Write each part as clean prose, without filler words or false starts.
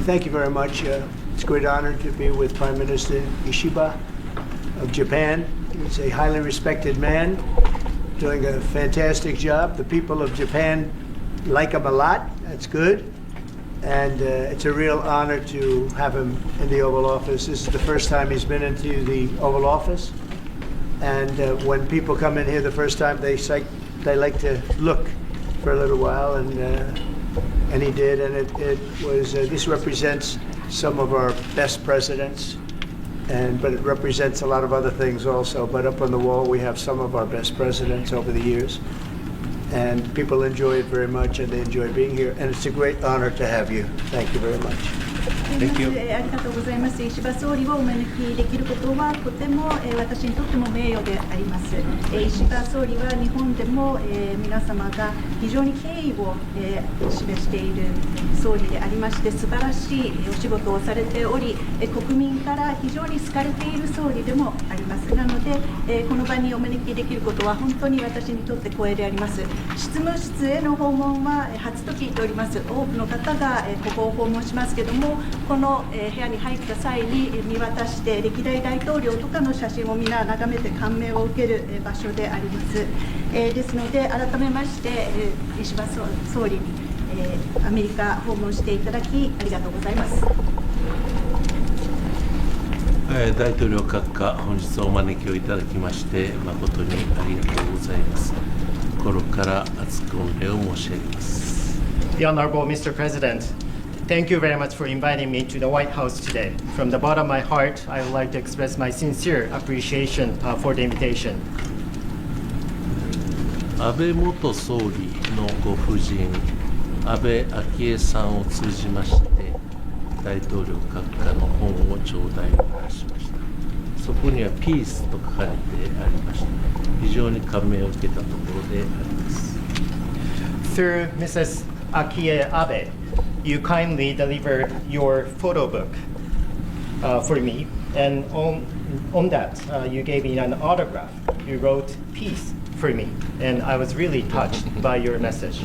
Thank you very much. It's a great honor to be with Prime Minister Ishiba of Japan. He's a highly respected man, doing a fantastic job. The people of Japan like him a lot. That's good. And it's a real honor to have him in the Oval Office. This is the first time he's been into the Oval Office. And when people come in here the first time, they like to look for a little while, and he did. And it was this represents some of our best presidents, but it represents a lot of other things also. But up on the wall, we have some of our best presidents over the years. And people enjoy it very much, and they enjoy being here. And it's a great honor to have you. Thank you very much. Thank you. ありがとうございます。石破総理をお招きできることはとても私にとっても名誉であります。石破総理は日本でも皆様が非常に敬意を示している総理でありまして、素晴らしいお仕事をされており、国民から非常に好かれている総理でもあります。なので、この場にお招きできることは本当に私にとって光栄であります。執務室への訪問は初と聞いております。多くの方がここを訪問しますけども、この部屋に入った際に見渡して歴代大統領とかの写真を皆眺めて感銘を受ける場所であります。ですので改めまして石破総理にアメリカ訪問していただきありがとうございます。大統領閣下、本日お招きをいただきまして誠にありがとうございます。心から厚く御礼を申し上げます。 The Honorable Mr. President, thank you very much for inviting me to the White House today. From the bottom of my heart, I would like to express my sincere appreciation for the invitation. 安倍元総理のご夫人、安倍昭恵さんを通じまして、大統領閣下の本を頂戴いたしました。そこにはピースと書かれてありました。非常に感銘を受けたところであります。Through Mrs. Akie Abe, you kindly delivered your photo book for me, and on that you gave me an autograph. You wrote peace for me, and I was really touched by your message.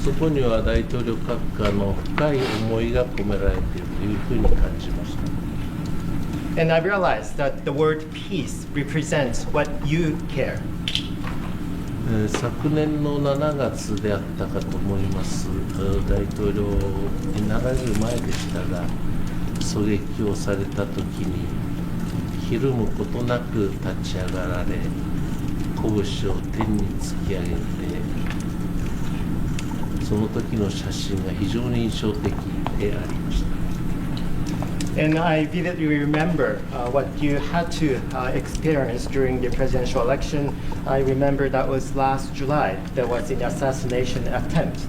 そこには大統領閣下の深い思いが込められているというふうに感じました。 And I realized that the word peace represents what you care. 昨年の7月であったかと思います。大統領になられる前でしたが、狙撃をされた時にひるむことなく立ち上がられ、拳を天に突き上げて、その時の写真が非常に印象的でありました。 And I vividly remember what you had to experience during the presidential election. I remember that was last July. There was an assassination attempt.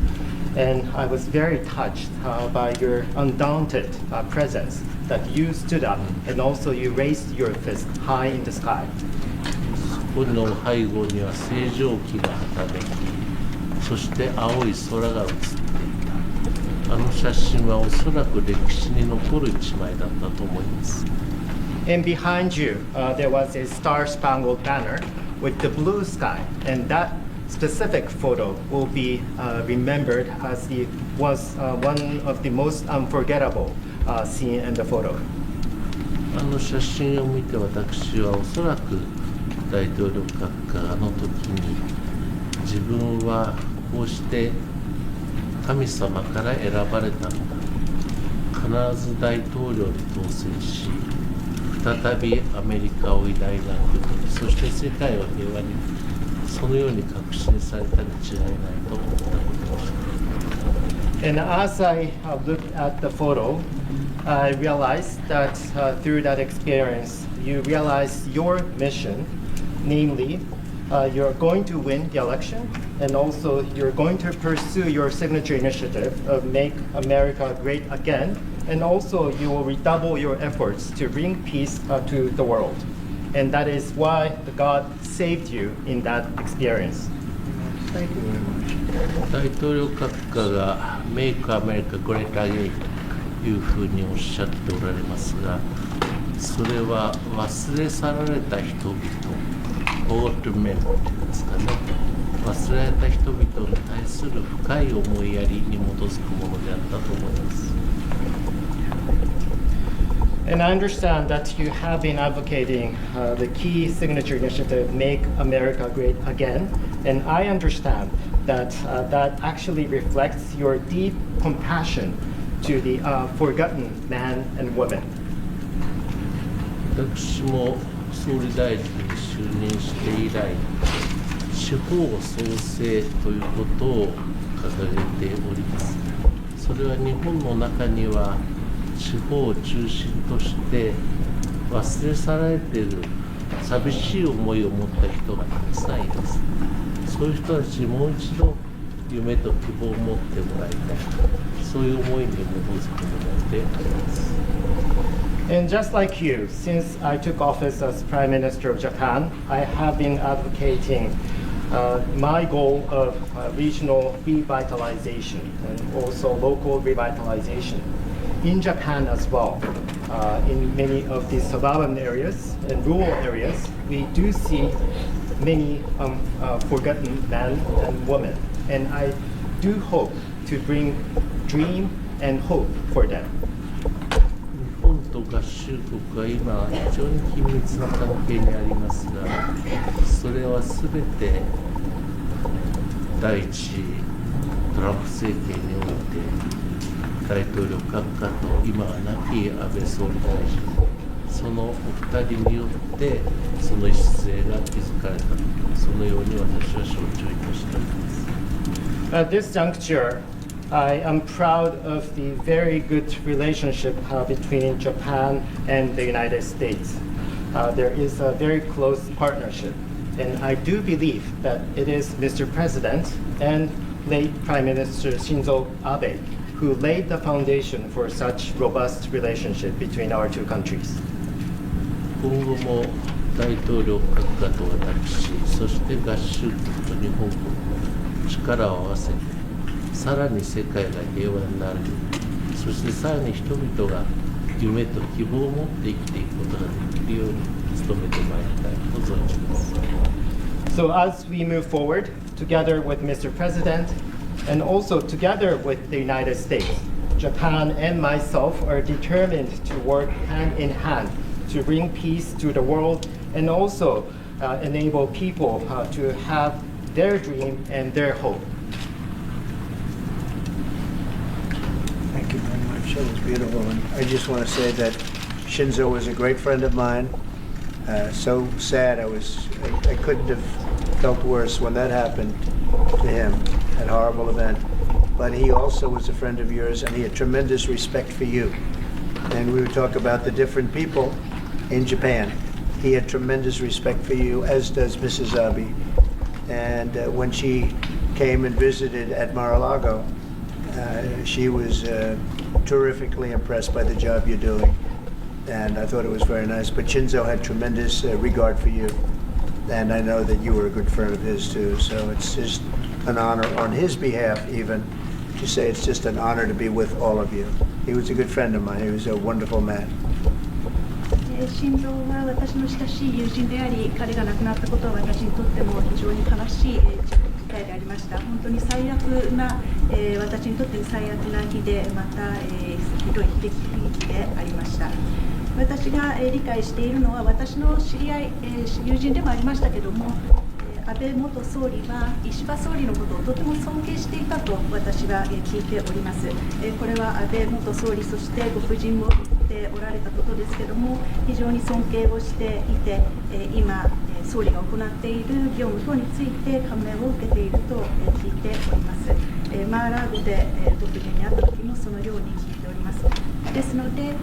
And I was very touched by your undaunted presence, that you stood up and also you raised your fist high in the sky. そこの背後には星条旗がはためき、そして青い空が映っていた。あの写真はおそらく歴史に残る一枚だったと思います。 And behind you, there was a star-spangled banner with the blue sky, and that specific photo will be remembered as was one of the most unforgettable scene in the photo. あの写真を見て私はおそらく大統領閣下の時に自分はこうして神様から選ばれたのだ、必ず大統領に当選し再びアメリカを偉大な国、そして世界を平和に、そのように確信されたに違いないと思ったことです。 And as I looked at the photo, I realized that through that experience, you realized your mission, namely, you're going to win the election, and also you're going to pursue your signature initiative of Make America Great Again, and also you will redouble your efforts to bring peace to the world. And that is why God saved you in that experience. Thank you very much. 大統領閣下がメイクアメリカグレートアゲインというふうにおっしゃっておられますが、それは忘れ去られた人々、オールメンですかね、忘れられた人々に対する深い思いやりに基づくものであったと思います。And I understand that you have been advocating the key signature initiative, Make America Great Again. And I understand that that actually reflects your deep compassion to the forgotten man and woman. 私も総理大臣に就任して以来、地方創生ということを掲げております。それは日本の中には地方を中心として忘れ去られている寂しい思いを持った人がたくさんいます。そういう人たちにもう一度夢と希望を持ってもらいたい、そういう思いに基づくものであります。And just like you, since I took office as Prime Minister of Japan, I have been advocating my goal of regional revitalization and also local revitalization in Japan as well. In many of the suburban areas and rural areas, we do see many forgotten men and women. And I do hope to bring dream and hope for them. 日本と合衆国は今非常に緊密な関係にありますが、それは全て第一次トランプ政権において大統領閣下と今は亡き安倍総理大臣、そのお二人によってその礎が築かれたと、そのように私は承知をいたしております。At this juncture, I am proud of the very good relationship between Japan and the United States. There is a very close partnership, and I do believe that it is Mr. President and late Prime Minister Shinzo Abe who laid the foundation for such robust relationship between our two countries. 今後も大統領閣下と私、そして合衆国と日本国、力を合わせてさらに世界が平和になるように、そしてさらに人々が夢と希望を持って生きていくことができるように努めてまいりたいと存じます。So as we move forward together with Mr. President and also together with the United States, Japan and myself are determined to work hand in hand to bring peace to the world and also enable people to have their dream and their hope. Thank you very much. That was beautiful. And I just want to say that Shinzo was a great friend of mine. So sad. I couldn't have felt worse when that happened to him, that horrible event. But he also was a friend of yours, and he had tremendous respect for you. And we would talk about the different people in Japan. He had tremendous respect for you, as does Mrs. Abe. And when she came and visited at Mar-a-Lago, she was terrifically impressed by the job you're doing. And I thought it was very nice. But Shinzo had tremendous regard for you. And I know that you were a good friend of his too. So it's just an honor on his behalf even to say it's just an honor to be with all of you. He was a good friend of mine. He was a wonderful man. 心臓は私の親しい友人であり、彼が亡くなったことは私にとっても非常に悲しい事態でありました。本当に最悪な、私にとって最悪な日で、また、ひどい悲劇でありました。私が、理解しているのは、私の知り合い、友人でもありましたけども、安倍元総理は石破総理のことをとても尊敬していたと私は聞いております。これは安倍元総理、そしてご夫人も言っておられたことですけども、非常に尊敬をしていて、今、総理が行っている業務等について感銘を受けていると聞いております。マーラーゴでご夫人に会った時もそのように聞いております。ですので、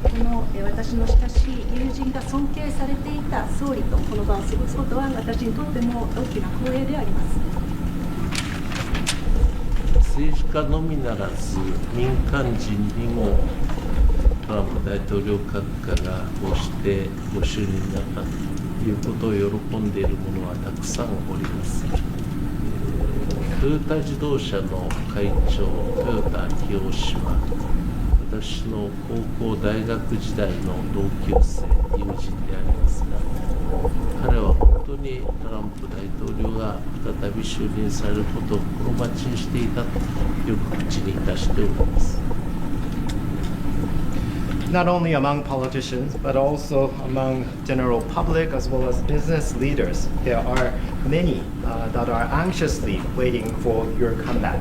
この私の親しい友人が尊敬されていた総理とこの場を過ごすことは私にとっても大きな光栄であります。政治家のみならず民間人にもトランプ大統領閣下がこうしてご就任になったということを喜んでいる者はたくさんおります。トヨタ自動車の会長、豊田章男は私の高校大学時代の同級生、友人でありますが、彼は本当にトランプ大統領が再び就任されることを心待ちにしていたとよく口に出しております。not only among politicians, but also among general public as well as business leaders. There are many that are anxiously waiting for your comeback.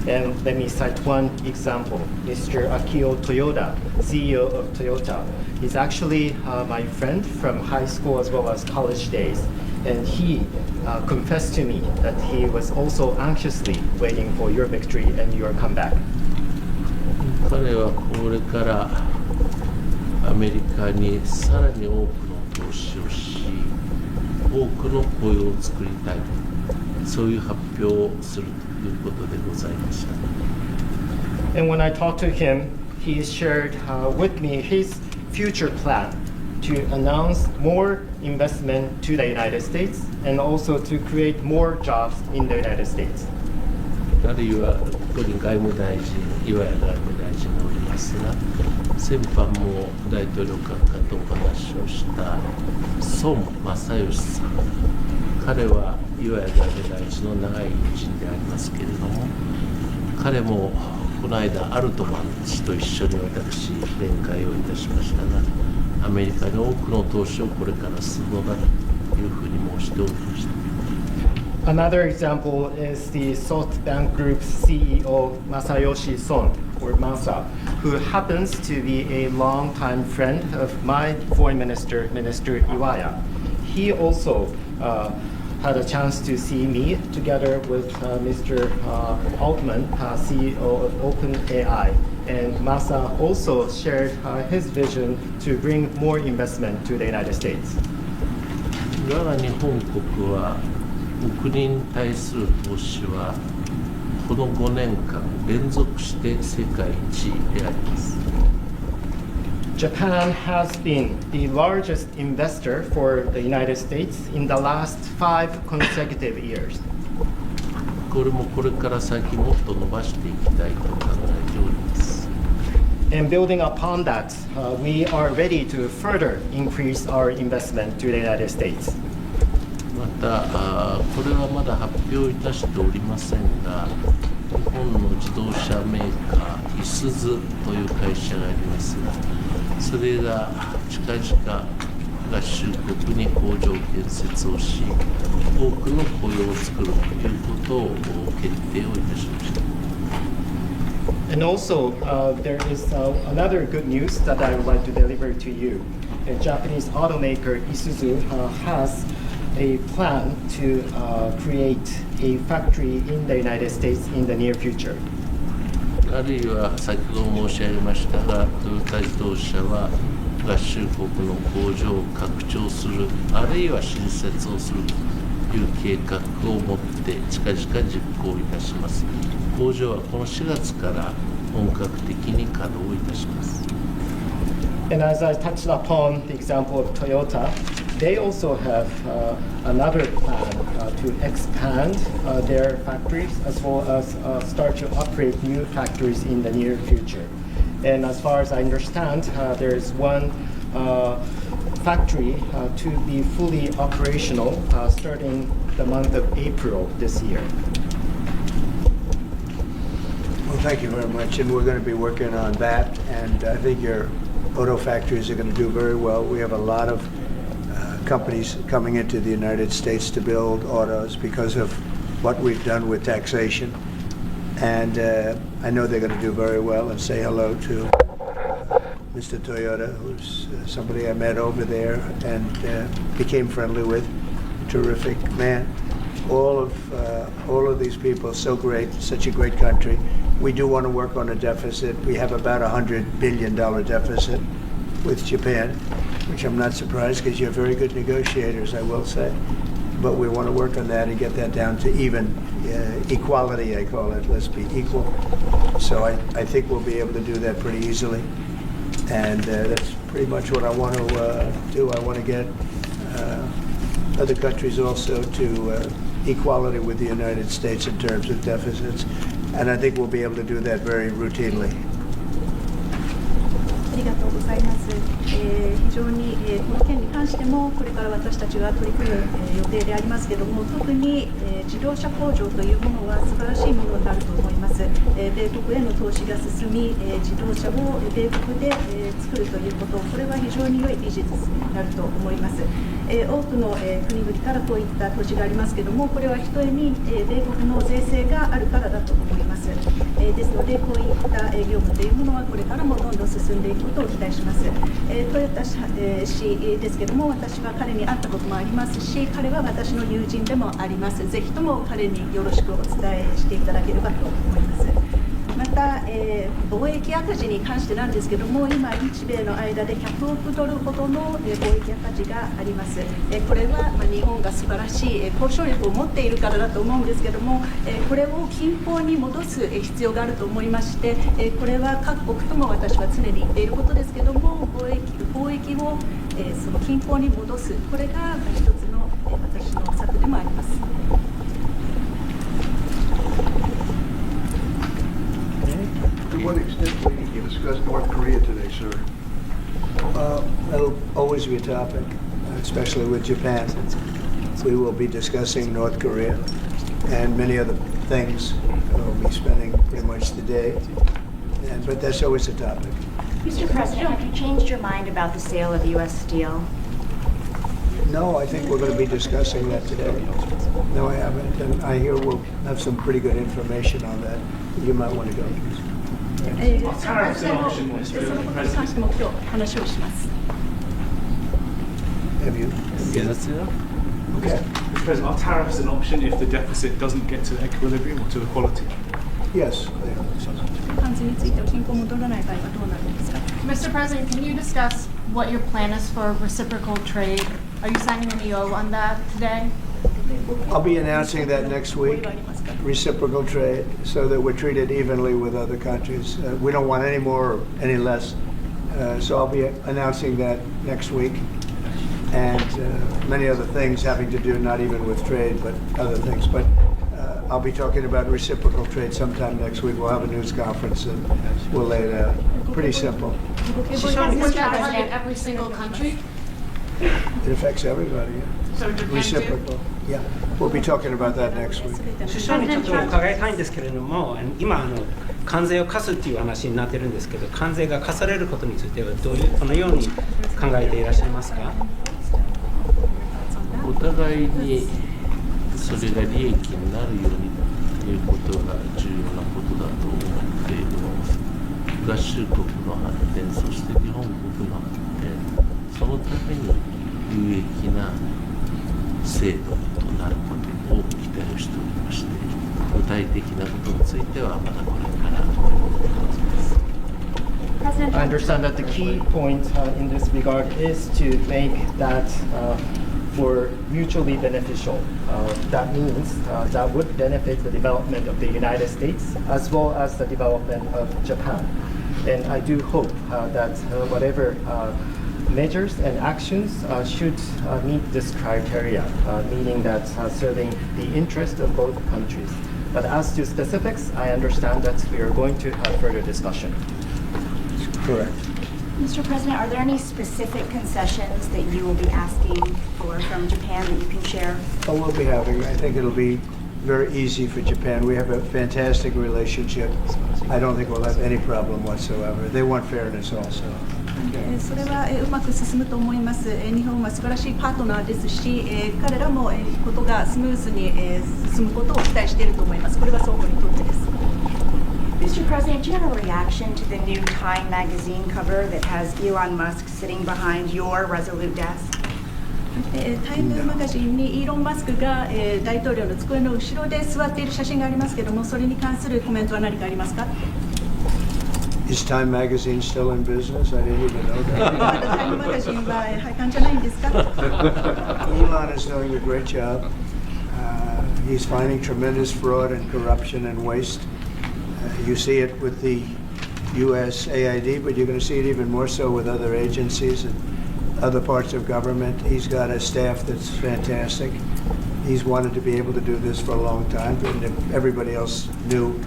And let me cite one example. Mr. Akio Toyoda, CEO of Toyota, is actually my friend from high school as well as college days. And he confessed to me that he was also anxiously waiting for your victory and your comeback. 彼はこれからアメリカにさらに多くの投資をし、多くの雇用を作りたい、そういう発表をするということでございました。And when I talked to him, he shared with me his future plan to announce more investment to the United States and also to create more jobs in the United States. あるいはここに外務大臣、岩谷外務大臣がおりますが、先般も大統領閣下とお話をした孫正義さん、彼は岩谷外務大臣の長い友人でありますけれども、彼もこの間アルトマン氏と一緒に私面会をいたしましたが、アメリカに多くの投資をこれからするのだというふうに申しておりました。Another example is the SoftBank Group's CEO Masayoshi Son, or Masa, who happens to be a longtime friend of my foreign minister, Minister Iwaya. He also had a chance to see me together with Mr. Altman, CEO of OpenAI. And Masa also shared his vision to bring more investment to the United States. 我が日本国は国に対する投資はこの5年間連続して世界一であります。Japan has been the largest investor for the United States in the last 5 consecutive years. これもこれから先もっと伸ばしていきたいと考えております。And building upon that, we are ready to further increase our investment to the United States. またこれはまだ発表いたしておりませんが、日本の自動車メーカーいすゞという会社がありますが、それが近々合衆国に工場建設をし、多くの雇用を作るということを決定をいたしました。And also, there is another good news that I would like to deliver to you. The Japanese automaker Isuzu has a plan to create a factory in the United States in the near future. あるいは先ほど申し上げましたが、トヨタ自動車は合衆国の工場を拡張する、あるいは新設をするという計画を持って近々実行いたします。工場はこの4月から本格的に稼働いたします。And as I touched upon the example of Toyota, they also have another plan to expand their factories as well as start to operate new factories in the near future. And as far as I understand, there is one factory to be fully operational starting the month of April this year. Well, thank you very much, and we're going to be working on that, and I think your auto factories are going to do very well. We have a lot of companies coming into the United States to build autos because of what we've done with taxation, and I know they're going to do very well. And say hello to Mr. Toyota, who's somebody I met over there and became friendly with. Terrific man. All of these people, so great, such a great country. We do want to work on a deficit. We have about $100 billion deficit with Japan, which I'm not surprised because you're very good negotiators, I will say. But we want to work on that and get that down to even equality, I call it. Let's be equal. So I think we'll be able to do that pretty easily. And that's pretty much what I want to do. I want to get other countries also to equality with the United States in terms of deficits. And I think we'll be able to do that very routinely. ありがとうございます。ございます。非常に、この件に関してもこれから私たちが取り組む、予定でありますけれども、特に、自動車工場というものは素晴らしいものになると思います。米国への投資が進み、自動車を米国で、作るということ、これは非常に良いビジネスになると思います。多くの、国々からこういった投資がありますけれども、これはひとえに、米国の税制があるからだと思います。ですので、こういった業務というものはこれからもどんどん進んでいくことを期待します。トヨタ氏ですけども、私は彼に会ったこともありますし、彼は私の友人でもあります。ぜひとも彼によろしくお伝えしていただければと思います。また、貿易赤字に関してなんですけども、今、日米の間で100億ドルほどの貿易赤字があります。これは日本が素晴らしい交渉力を持っているからだと思うんですけども、これを均衡に戻す必要があると思いまして、これは各国とも私は常に言っていることですけども、貿易をその均衡に戻す、これが一つの私の策でもあります。To what extent will you discuss North Korea today, sir? That'll always be a topic, especially with Japan. We will be discussing North Korea and many other things. We'll be spending pretty much the day, but that's always a topic. Mr. President, have you changed your mind about the sale of U.S. Steel? No, I think we're going to be discussing that today. No, I haven't, and I hear we'll have some pretty good information on that. You might want to go. そのことに関しても今日話をします。Have you? Yes, yeah. Okay. Mr. President, are tariffs an option if the deficit doesn't get to equilibrium or to equality? Yes. 関税については均衡戻らない場合はどうなるんですか。 Mr. President, can you discuss what your plan is for reciprocal trade? Are you signing an EO on that today? I'll be announcing that next week. Reciprocal trade, so that we're treated evenly with other countries. We don't want any more or any less. So I'll be announcing that next week. And many other things having to do not even with trade, but other things. But I'll be talking about reciprocal trade sometime next week. We'll have a news conference and we'll lay it out. Pretty simple. Does that target every single country? It affects everybody. Yeah. So Japan too? Reciprocal. Yeah. We'll be talking about that next week. 首相にちょっと伺いたいんですけれども、今関税を課すっていう話になってるんですけど、関税が課されることについてはどのように考えていらっしゃいますか。お互いにそれが利益になるようにということが重要なことだと思っています合衆国の発展、そして日本国の発展、そのために有益な制度となることを期待をしておりまして、具体的なことについてはまだこれからございます。I understand that the key point in this regard is to make that for mutually beneficial. That means that would benefit the development of the United States as well as the development of Japan. And I do hope that whatever measures and actions should meet this criteria, meaning that serving the interest of both countries. But as to specifics, I understand that we are going to have further discussion. Correct. Mr. President, are there any specific concessions that you will be asking for from Japan that you can share? Oh, we'll be having, I think it'll be very easy for Japan. We have a fantastic relationship. I don't think we'll have any problem whatsoever. They want fairness also. それはうまく進むと思います。日本は素晴らしいパートナーですし、彼らもことがスムーズに進むことを期待していると思います。これは双方にとってです。Mr. President, do you have a reaction to the new Time magazine cover that has Elon Musk sitting behind your Resolute desk? タイムマガジンにイーロン・マスクが大統領の机の後ろで座っている写真がありますけれども、それに関するコメントは何かありますか？ Is Time Magazine still in business? I didn't even know that. タイムマガジンは廃刊じゃないんですか？ Elon is doing a great job. He's finding tremendous fraud and corruption and waste. You see it with the USAID, but you're going to see it even more so with other agencies and other parts of government. He's got a staff that's fantastic. He's wanted to be able to do this for a long time, and everybody else knew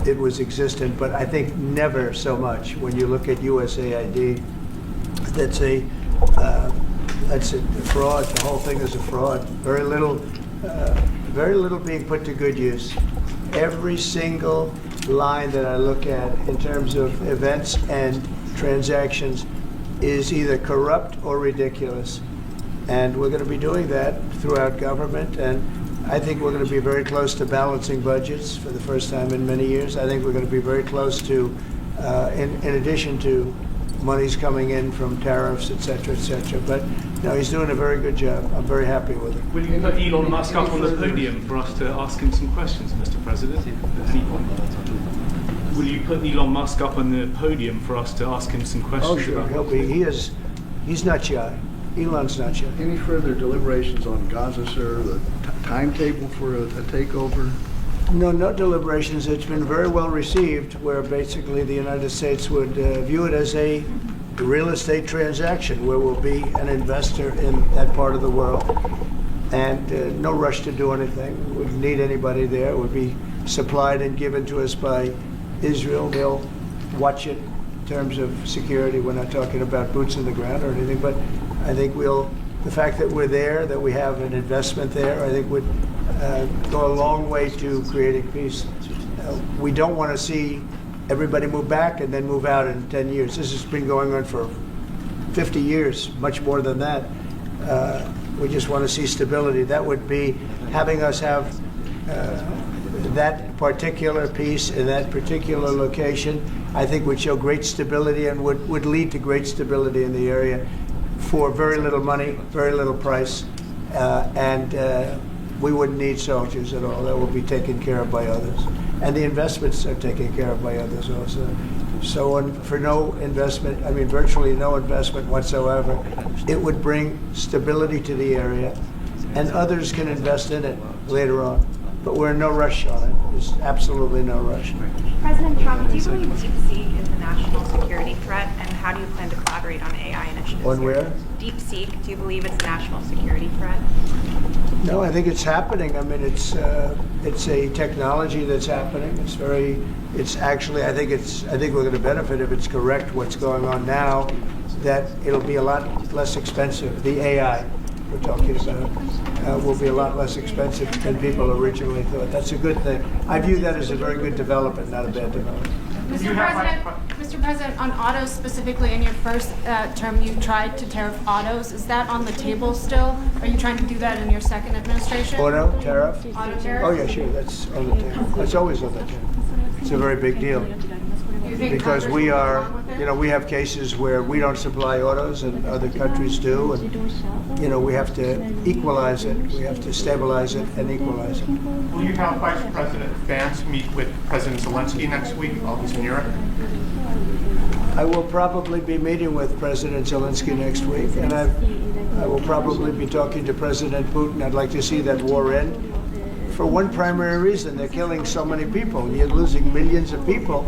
it was existent, but I think never so much. When you look at USAID, that's a fraud. The whole thing is a fraud. Very little being put to good use. Every single line that I look at in terms of events and transactions is either corrupt or ridiculous. And we're going to be doing that throughout government. And I think we're going to be very close to balancing budgets for the first time in many years. I think we're going to be very close to, in addition to monies coming in from tariffs, et cetera, et cetera. But no, he's doing a very good job. I'm very happy with it. Will you put Elon Musk up on the podium for us to ask him some questions, Mr. President? Will you put Elon Musk up on the podium for us to ask him some questions? Oh, sure. about He's not shy. Elon's not shy. Any further deliberations on Gaza, sir? The timetable for a takeover? No deliberations. It's been very well received, where basically the United States would view it as a real estate transaction, where we'll be an investor in that part of the world, and no rush to do anything. We wouldn't need anybody there. It would be supplied and given to us by Israel. They'll watch it in terms of security. We're not talking about boots on the ground or anything, but I think the fact that we're there, that we have an investment there, I think would go a long way to creating peace. We don't want to see everybody move back and then move out in 10 years. This has been going on for 50 years, much more than that. We just want to see stability. That would be having us have that particular piece in that particular location, I think would show great stability and would lead to great stability in the area for very little money, very little price, and we wouldn't need soldiers at all. That will be taken care of by others. And the investments are taken care of by others also. So for no investment, I mean virtually no investment whatsoever, it would bring stability to the area, and others can invest in it later on. But we're in no rush on it. There's absolutely no rush. President Trump, do you believe DeepSeek is a national security threat, and how do you plan to collaborate on AI initiatives? On where? DeepSeek, do you believe it's a national security threat? No, I think it's happening. I mean, it's a technology that's happening. It's actually, I think we're going to benefit if it's correct what's going on now, that it'll be a lot less expensive. The AI we're talking about will be a lot less expensive than people originally thought. That's a good thing. I view that as a very good development, not a bad development. Mr. President, on autos specifically, in your first term, you tried to tariff autos. Is that on the table still? Are you trying to do that in your second administration? Auto tariff? Auto tariff? Oh, yeah, sure. That's on the table. That's always on the table. It's a very big deal. Because we are, we have cases where we don't supply autos and other countries do, and, we have to equalize it. We have to stabilize it and equalize it. Will you have Vice President Vance meet with President Zelensky next week while he's in Europe? I will probably be meeting with President Zelensky next week, and I will probably be talking to President Putin. I'd like to see that war end. For one primary reason, they're killing so many people. You're losing millions of people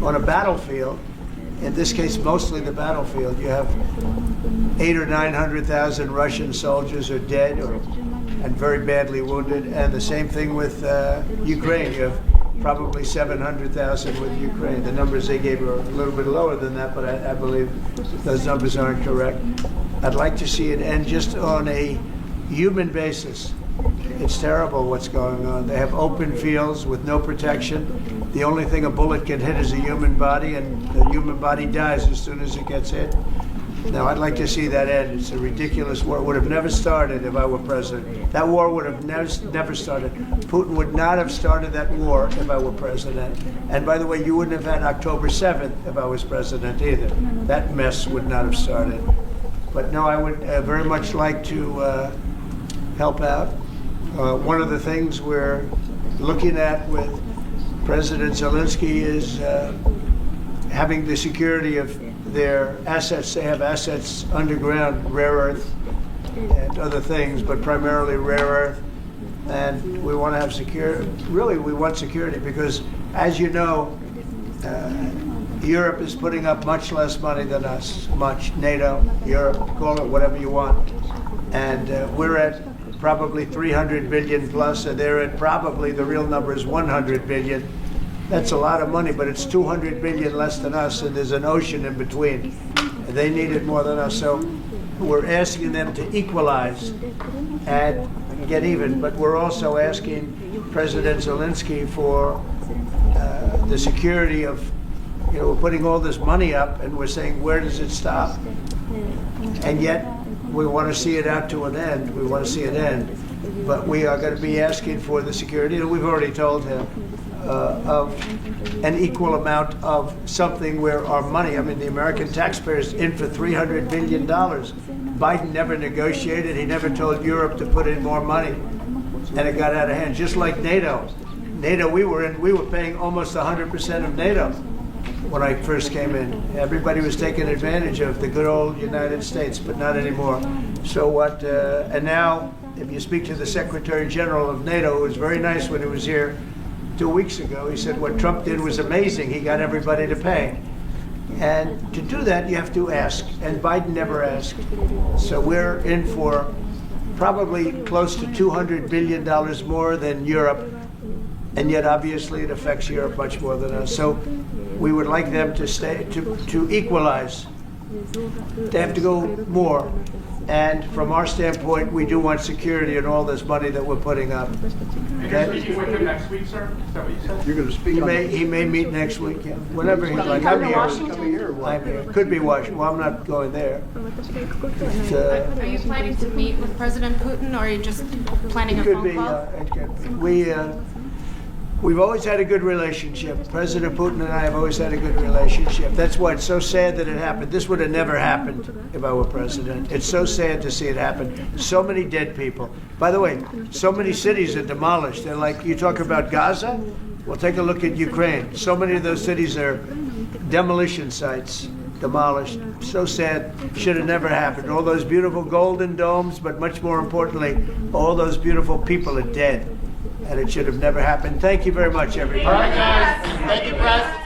on a battlefield. In this case, mostly the battlefield. You have 800,000 or 900,000 Russian soldiers are dead and very badly wounded. And the same thing with Ukraine. You have probably 700,000 with Ukraine. The numbers they gave are a little bit lower than that, but I believe those numbers aren't correct. I'd like to see it end just on a human basis. It's terrible what's going on. They have open fields with no protection. The only thing a bullet can hit is a human body, and the human body dies as soon as it gets hit. Now, I'd like to see that end. It's a ridiculous war. It would have never started if I were president. That war would have never started. Putin would not have started that war if I were president. And by the way, you wouldn't have had October 7th if I was president either. That mess would not have started. But no, I would very much like to help out. One of the things we're looking at with President Zelensky is having the security of their assets. They have assets underground, rare earth and other things, but primarily rare earth. And we want to have security. Really, we want security because, as you know, Europe is putting up much less money than us. NATO, Europe, call it whatever you want. And we're at probably 300 billion plus, and they're at probably, the real number is 100 billion. That's a lot of money, but it's 200 billion less than us, and there's an ocean in between. and they need it more than us. So we're asking them to equalize and get even, but we're also asking President Zelensky for the security of, we're putting all this money up and we're saying, where does it stop? And yet, we want to see it out to an end. We want to see it end. But we are going to be asking for the security, and we've already told him, of an equal amount of something where our money, I mean, the American taxpayer is in for $300 billion. Biden never negotiated. He never told Europe to put in more money, and it got out of hand. Just like NATO. NATO, we were paying almost 100% of NATO when I first came in. Everybody was taking advantage of the good old United States, but not anymore. So what, and now, if you speak to the Secretary General of NATO, who was very nice when he was here 2 weeks ago, he said what Trump did was amazing. He got everybody to pay. And to do that, you have to ask, and Biden never asked. So we're in for probably close to $200 billion more than Europe, and yet obviously it affects Europe much more than us. So we would like them to stay, to equalize. They have to go more. And from our standpoint, we do want security and all this money that we're putting up. And you're speaking with him next week, sir? Is that what you said? You're going to speak on He may meet next week, yeah. Whenever he'd like. I'm here. I'm here. Could be Washington. Well, I'm not going there. Are you planning to meet with President Putin, or are you just planning a It could phone be. call? It could be. We've always had a good relationship. President Putin and I have always had a good relationship. That's why it's so sad that it happened. This would have never happened if I were president. It's so sad to see it happen. So many dead people. By the way, so many cities are demolished. They're like, you talk about Gaza? Well, take a look at Ukraine. So many of those cities are demolition sites, demolished. So sad. Should have never happened. All those beautiful golden domes, but much more importantly, all those beautiful people are dead. And it should have never happened. Thank you very much, everybody. All right, guys. Thank you, Press.